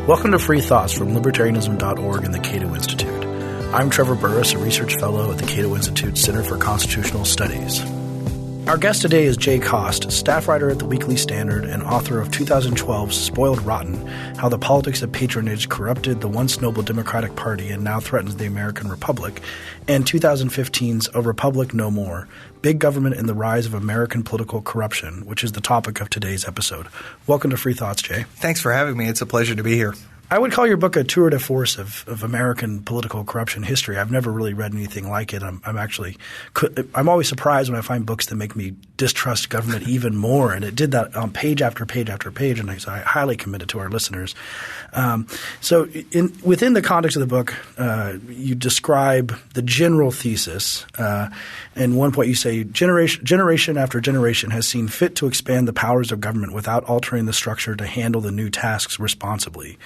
Welcome to Free Thoughts from Libertarianism.org and the Cato Institute. I'm Trevor Burrus, a research fellow at the Cato Institute Center for Constitutional Studies. Our guest today is Jay Cost, staff writer at the Weekly Standard and author of 2012's Spoiled Rotten, How the Politics of Patronage Corrupted the Once Noble Democratic Party and Now Threatens the American Republic, and 2015's A Republic No More, Big Government and the Rise of American Political Corruption, which is the topic of today's episode. Welcome to Free Thoughts, Jay. Thanks for having me. It's a pleasure to be here. I would call your book a tour de force of American political corruption history. I've never really read anything like it. I'm always surprised when I find books that make me distrust government even more, and it did that on page after page after page, and I highly commend it to our listeners. Within the context of the book, you describe the general thesis. And one point you say, generation after generation has seen fit to expand the powers of government without altering the structure to handle the new tasks responsibly.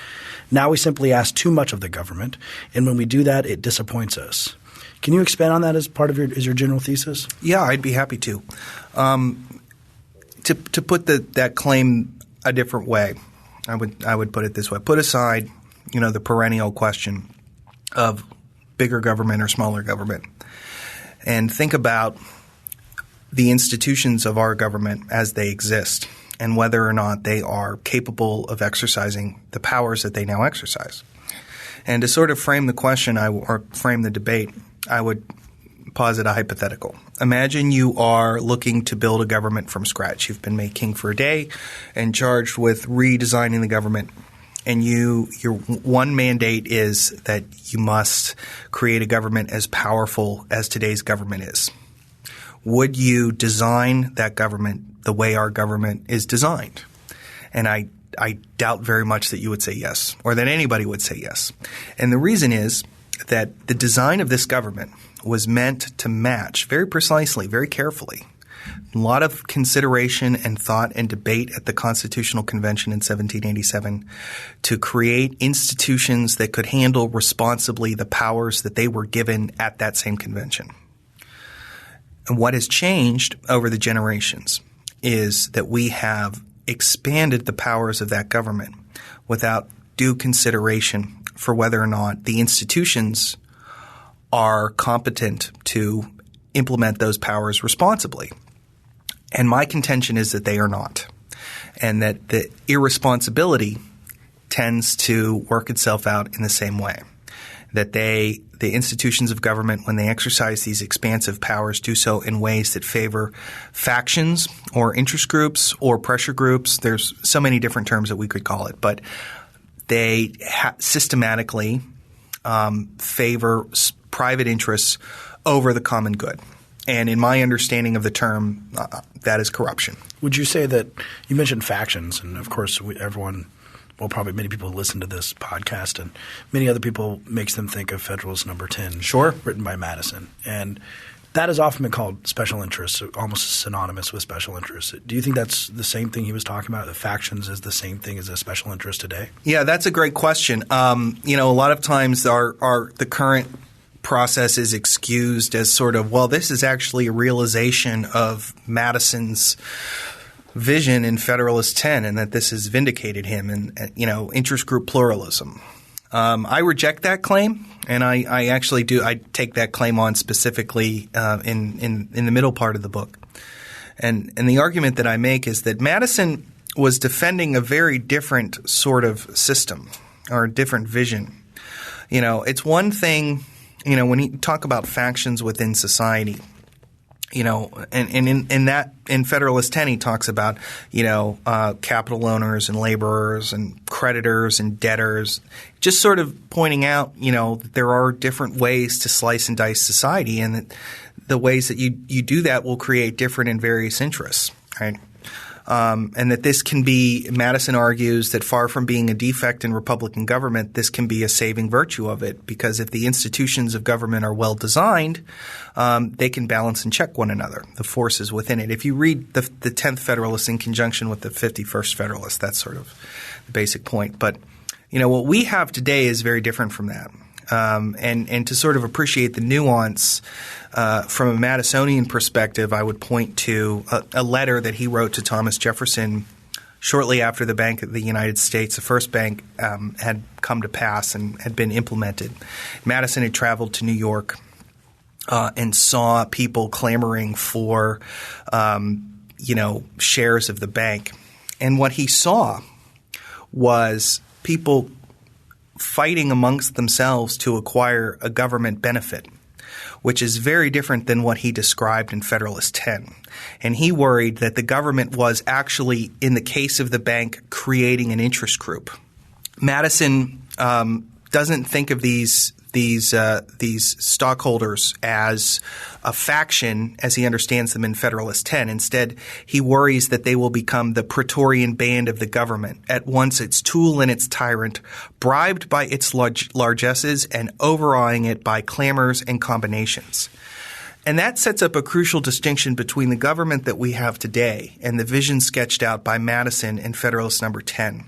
Now we simply ask too much of the government, and when we do that, it disappoints us. Can you expand on that as part of your general thesis? Yeah, I'd be happy to. To put that claim a different way, I would put it this way: put aside, the perennial question of bigger government or smaller government, and think about the institutions of our government as they exist and whether or not they are capable of exercising the powers that they now exercise. And to sort of frame the question or frame the debate, I would posit a hypothetical. Imagine you are looking to build a government from scratch. You've been made king for a day and charged with redesigning the government. And your one mandate is that you must create a government as powerful as today's government is. Would you design that government the way our government is designed? And I doubt very much that you would say yes, or that anybody would say yes. And the reason is that the design of this government was meant to match very precisely, very carefully, a lot of consideration and thought and debate at the Constitutional Convention in 1787 to create institutions that could handle responsibly the powers that they were given at that same convention. And what has changed over the generations is that we have expanded the powers of that government without due consideration for whether or not the institutions are competent to implement those powers responsibly. And my contention is that they are not, and that the irresponsibility tends to work itself out in the same way, that the institutions of government, when they exercise these expansive powers, do so in ways that favor factions or interest groups or pressure groups. There's so many different terms that we could call it, but they systematically favor private interests over the common good. And in my understanding of the term, that is corruption. Would you say that – you mentioned factions, and of course probably many people listen to this podcast, and many other people makes them think of Federalist No. 10, sure, written by Madison. And that has often been called special interests, almost synonymous with special interests. Do you think that's the same thing he was talking about, that factions is the same thing as a special interest today? Yeah, that's a great question. A lot of times the current process is excused as sort of, well, this is actually a realization of Madison's vision in Federalist 10, and that this has vindicated him, and interest group pluralism. I reject that claim, and I actually do. I take that claim on specifically in the middle part of the book, and the argument that I make is that Madison was defending a very different sort of system or a different vision. It's one thing, when you talk about factions within society. And in Federalist 10, he talks about, capital owners and laborers and creditors and debtors, just sort of pointing out, that there are different ways to slice and dice society, and that the ways that you do that will create different and various interests, right? And that this can be – Madison argues that far from being a defect in Republican government, this can be a saving virtue of it, because if the institutions of government are well designed, they can balance and check one another, the forces within it. If you read the 10th Federalist in conjunction with the 51st Federalist, that's sort of the basic point. But, what we have today is very different from that. And to sort of appreciate the nuance from a Madisonian perspective, I would point to a letter that he wrote to Thomas Jefferson shortly after the Bank of the United States, the first bank, had come to pass and had been implemented. Madison had traveled to New York and saw people clamoring for, shares of the bank. And what he saw was people fighting amongst themselves to acquire a government benefit, which is very different than what he described in Federalist 10. And he worried that the government was actually, in the case of the bank, creating an interest group. Madison doesn't think of these stockholders as a faction as he understands them in Federalist 10. Instead, he worries that they will become the Praetorian band of the government, at once its tool and its tyrant, bribed by its largesses and overawing it by clamors and combinations. And that sets up a crucial distinction between the government that we have today and the vision sketched out by Madison in Federalist number 10.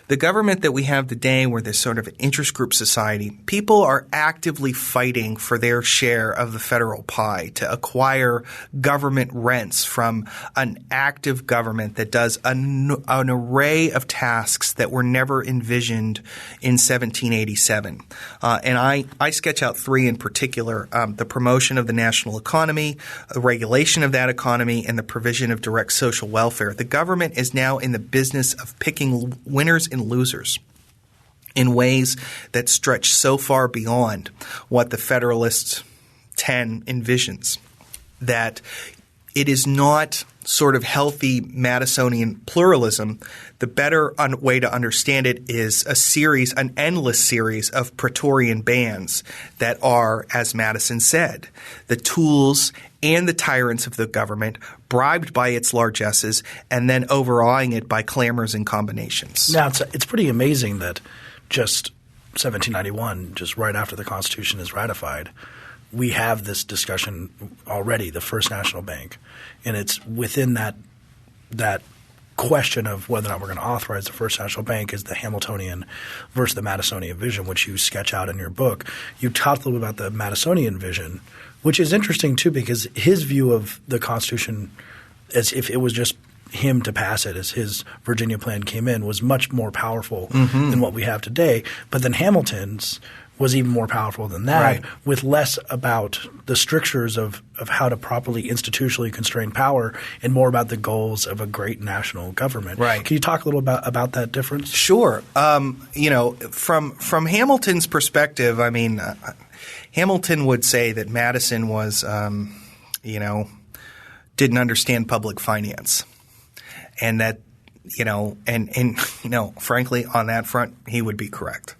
The government that we have today, where there's sort of an interest group society, people are actively fighting for their share of the federal pie to acquire government rents from an active government that does an array of tasks that were never envisioned in 1787. And I sketch out three in particular: the promotion of the national economy, the regulation of that economy, and the provision of direct social welfare. The government is now in the business of picking winners and losers in ways that stretch so far beyond what the Federalist 10 envisions, that it is not sort of healthy Madisonian pluralism. The better way to understand it is an endless series of Praetorian bands that are, as Madison said, the tools and the tyrants of the government, bribed by its largesses and then overawing it by clamors and combinations. Now, it's pretty amazing that just 1791, just right after the Constitution is ratified, we have this discussion already, the First National Bank. And it's within that question of whether or not we're going to authorize the First National Bank is the Hamiltonian versus the Madisonian vision, which you sketch out in your book. You talked a little bit about the Madisonian vision, which is interesting too, because his view of the Constitution, as if it was just him to pass it, as his Virginia plan came in, was much more powerful than what we have today. But then Hamilton's was even more powerful than that, right, with less about the strictures of how to properly institutionally constrain power and more about the goals of a great national government. Right. Can you talk a little about that difference? Sure. From Hamilton's perspective, I mean, Hamilton would say that Madison was, didn't understand public finance, and that, frankly, on that front, he would be correct.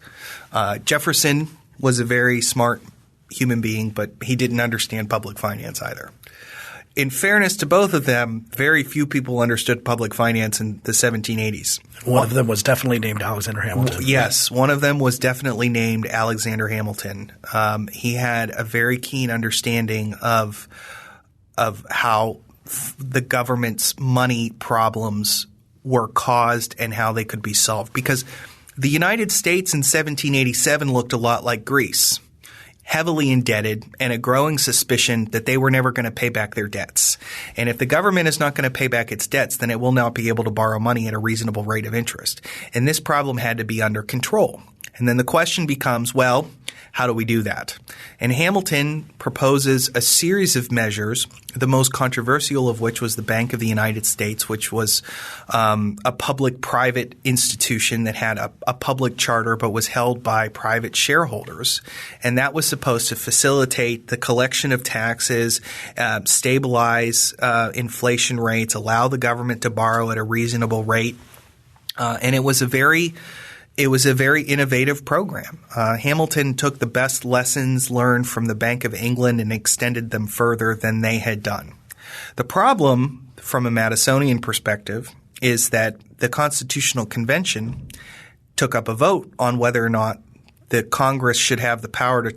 Jefferson was a very smart human being, but he didn't understand public finance either. In fairness to both of them, very few people understood public finance in the 1780s. One of them was definitely named Alexander Hamilton. Yes, one of them was definitely named Alexander Hamilton. He had a very keen understanding of how the government's money problems were caused and how they could be solved. Because the United States in 1787 looked a lot like Greece, heavily indebted and a growing suspicion that they were never going to pay back their debts. And if the government is not going to pay back its debts, then it will not be able to borrow money at a reasonable rate of interest. And this problem had to be under control. And then the question becomes, well, how do we do that? And Hamilton proposes a series of measures, the most controversial of which was the Bank of the United States, which was a public-private institution that had a public charter but was held by private shareholders. And that was supposed to facilitate the collection of taxes, stabilize inflation rates, allow the government to borrow at a reasonable rate. And it was a very innovative program. Hamilton took the best lessons learned from the Bank of England and extended them further than they had done. The problem, from a Madisonian perspective, is that the Constitutional Convention took up a vote on whether or not the Congress should have the power to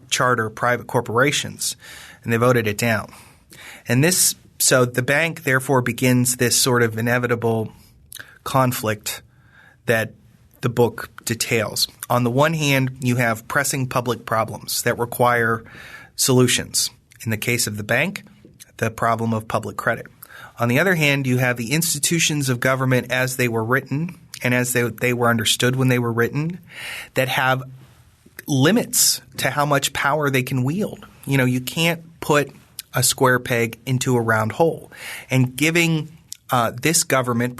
charter private corporations, and they voted it down. So the bank therefore begins this sort of inevitable conflict that the book details. On the one hand, you have pressing public problems that require solutions. In the case of the bank, the problem of public credit. On the other hand, you have the institutions of government as they were written and as they were understood when they were written that have limits to how much power they can wield. You can't put a square peg into a round hole. And giving this government